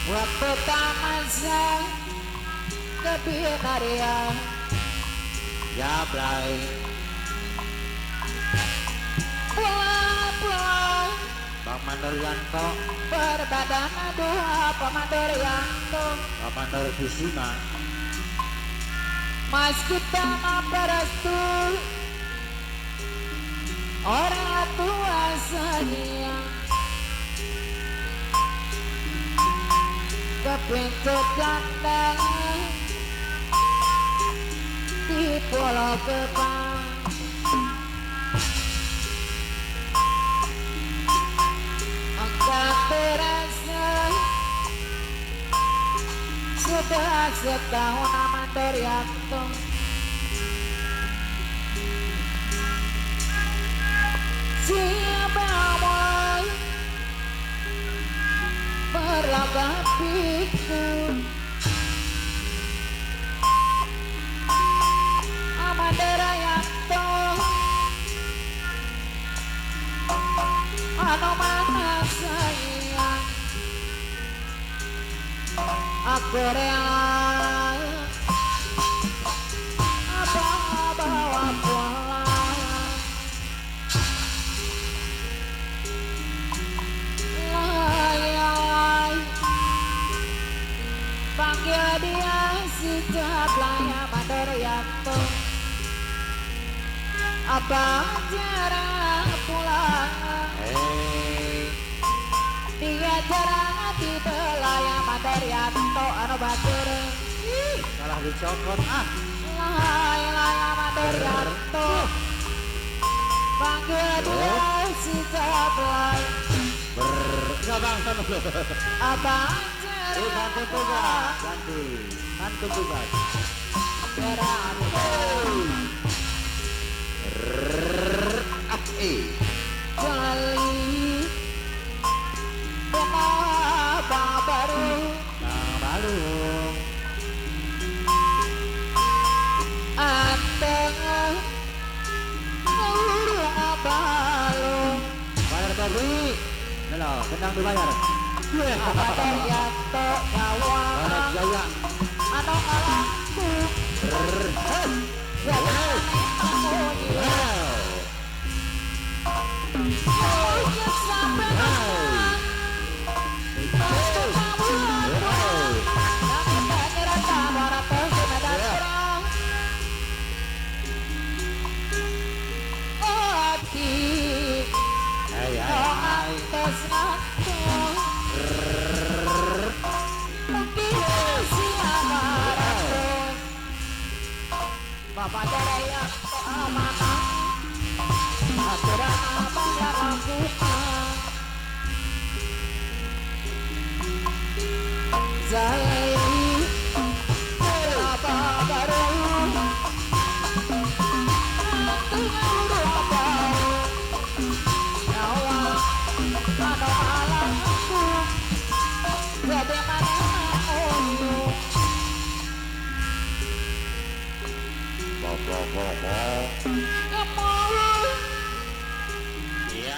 waktu tamasya kebinarian ya Blay pulang Bang Mandor Yanto berbadan dua Pemandor Yanto Mandor Kusuma Mas kita memperestu orang tua sayang ke pintu kandang di Pulau Gebang engkau terasa sudah setahun Mandor Yanto siapa mulai berlagak pikir Mandor Yanto anu mana sayang aku rela bawa pulang layai panggil dia si Jablaya Mandor Yanto apa jarang pulang dia jarang di belaya Mandor Yanto anu batur salah dicokot laya Mandor Yanto panggil dia si Jablay enggak bang abang ganti tugas ganti tugas jarang jali kenapa baru balung anteng ngurung balung bayar tadi halo kendang dibayar Mandor Yanto Barat nyawang Jaya anu ngalangku ya punya sampai menang waktu kamu kami tak nyerah tawaran tersemedan perang hati doang tesnaku mungkin siapa ratus Bapak Jaya amanah aturan apa yang lakukan Zahiri berapa baru tinggal berapa nyawa pada malamku jadi mana untuk kamu iya